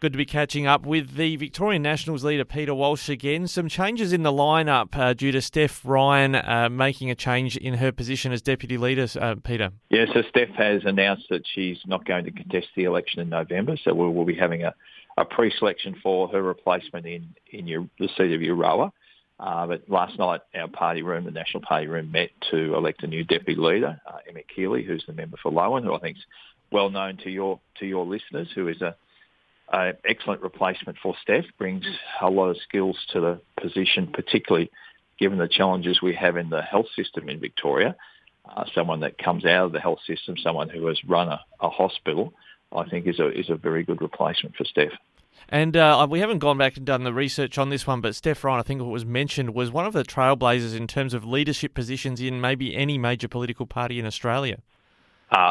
Good to be catching up with the Victorian Nationals leader, Peter Walsh, again. Some changes in the lineup due to Steph Ryan making a change in her position as deputy leader, Peter. Yeah, so Steph has announced that she's not going to contest the election in November, so we'll be having a pre-selection for her replacement in the seat of Euroa. But last night, our party room, the National Party room, met to elect a new deputy leader, Emmett Keeley, who's the member for Lowen, who I think is well known to your listeners, who is an excellent replacement for Steph, brings a lot of skills to the position, particularly given the challenges we have in the health system in Victoria. Someone that comes out of the health system, someone who has run a hospital, I think is a very good replacement for Steph. And we haven't gone back and done the research on this one, but Steph Ryan, I think it was mentioned, was one of the trailblazers in terms of leadership positions in maybe any major political party in Australia.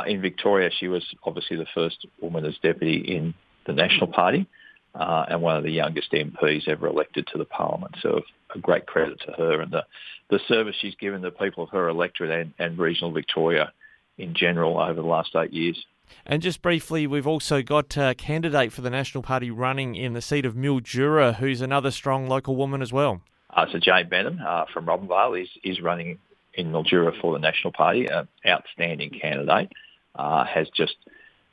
In Victoria, she was obviously the first woman as deputy in the National Party and one of the youngest MPs ever elected to the Parliament. So a great credit to her and the service she's given the people of her electorate and regional Victoria in general over the last 8 years. And just briefly, we've also got a candidate for the National Party running in the seat of Mildura, who's another strong local woman as well. So Jadenham from Robinvale is running in Mildura for the National Party, an outstanding candidate, has just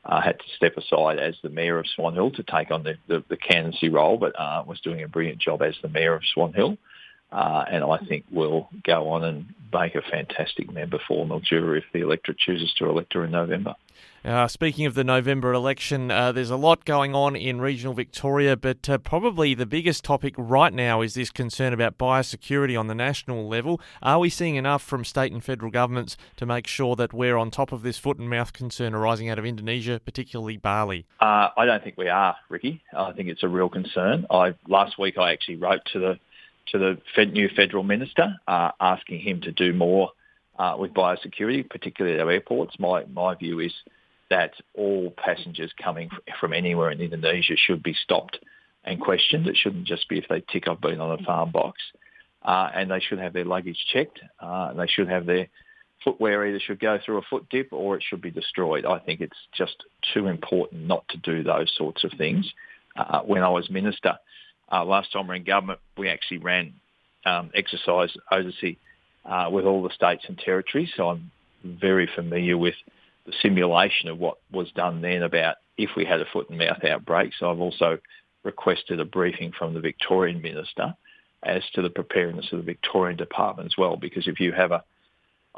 had to step aside as the Mayor of Swan Hill to take on the candidacy role, but was doing a brilliant job as the Mayor of Swan Hill. And I think will go on and make a fantastic member for Mildura if the electorate chooses to elect her in November. Speaking of the November election, there's a lot going on in regional Victoria, but probably the biggest topic right now is this concern about biosecurity on the national level. Are we seeing enough from state and federal governments to make sure that we're on top of this foot and mouth concern arising out of Indonesia, particularly Bali? I don't think we are, Ricky. I think it's a real concern. Last week I actually wrote to the new federal minister asking him to do more with biosecurity, particularly at our airports. My view is that all passengers coming from anywhere in Indonesia should be stopped and questioned. It shouldn't just be if they tick I've been on a farm box. And they should have their luggage checked. They should have their footwear either should go through a foot dip or it should be destroyed. I think it's just too important not to do those sorts of things. When I was minister, last time we were in government, we actually ran exercise overseas with all the states and territories. So I'm very familiar with the simulation of what was done then about if we had a foot and mouth outbreak. So I've also requested a briefing from the Victorian minister as to the preparedness of the Victorian department as well, because if you have a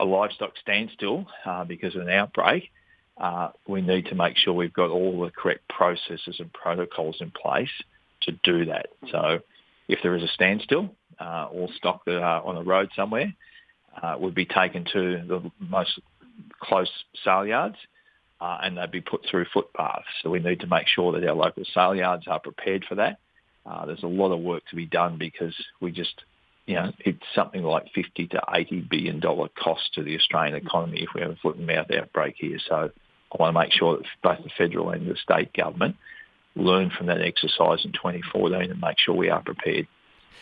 livestock standstill because of an outbreak, we need to make sure we've got all the correct processes and protocols in place to do that. So if there is a standstill, all stock that are on a road somewhere would be taken to the most close sale yards and they'd be put through footpaths. So we need to make sure that our local sale yards are prepared for that. There's a lot of work to be done because we just, it's something like $50 to $80 billion cost to the Australian economy if we have a foot and mouth outbreak here. So I want to make sure that both the federal and the state government learn from that exercise in 2014 and make sure we are prepared.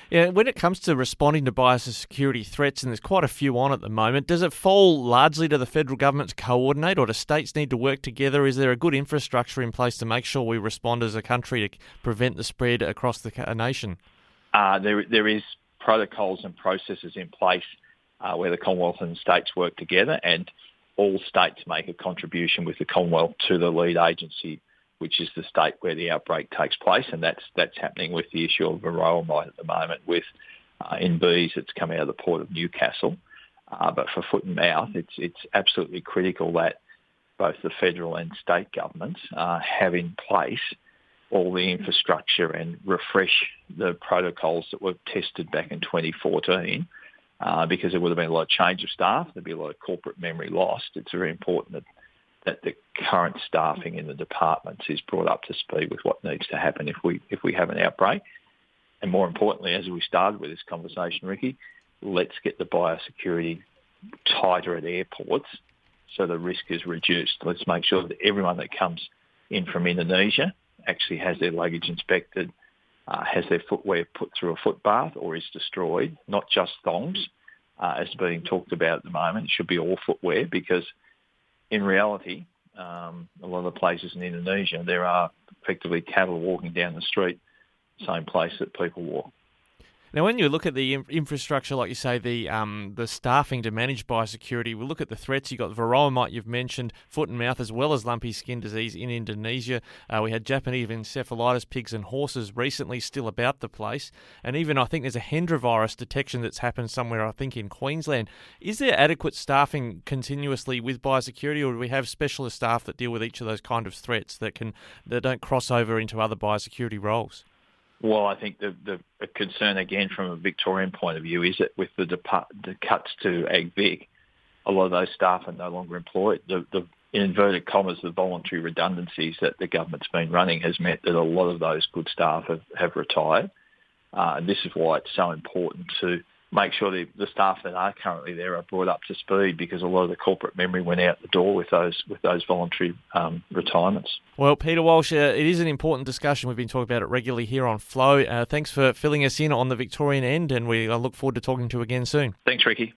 Yeah, when it comes to responding to biosecurity threats, and there's quite a few on at the moment, does it fall largely to the federal government to coordinate, or do states need to work together? Is there a good infrastructure in place to make sure we respond as a country to prevent the spread across the nation? There is protocols and processes in place where the Commonwealth and states work together, and all states make a contribution with the Commonwealth to the lead agency, which is the state where the outbreak takes place, and that's happening with the issue of varroa at the moment with in bees that's come out of the port of Newcastle. But for foot and mouth, it's absolutely critical that both the federal and state governments have in place all the infrastructure and refresh the protocols that were tested back in 2014 because there would have been a lot of change of staff, there'd be a lot of corporate memory lost. It's very important that the current staffing in the departments is brought up to speed with what needs to happen if we have an outbreak. And more importantly, as we started with this conversation, Ricky, let's get the biosecurity tighter at airports so the risk is reduced. Let's make sure that everyone that comes in from Indonesia actually has their luggage inspected, has their footwear put through a foot bath or is destroyed, not just thongs, as being talked about at the moment. It should be all footwear because in reality, a lot of the places in Indonesia, there are effectively cattle walking down the street, same place that people walk. Now, when you look at the infrastructure, like you say, the staffing to manage biosecurity, we look at the threats. You've got varroa mite, you've mentioned, foot and mouth, as well as lumpy skin disease in Indonesia. We had Japanese encephalitis, pigs and horses recently still about the place. And even I think there's a Hendra virus detection that's happened somewhere, I think, in Queensland. Is there adequate staffing continuously with biosecurity, or do we have specialist staff that deal with each of those kind of threats that don't cross over into other biosecurity roles? Well, I think the concern, again, from a Victorian point of view, is that with the cuts to AgVic, a lot of those staff are no longer employed. The in inverted commas, the voluntary redundancies that the government's been running has meant that a lot of those good staff have retired. And this is why it's so important to make sure the staff that are currently there are brought up to speed, because a lot of the corporate memory went out the door with those voluntary retirements. Well, Peter Walsh, it is an important discussion. We've been talking about it regularly here on Flow. Thanks for filling us in on the Victorian end, and we look forward to talking to you again soon. Thanks, Ricky.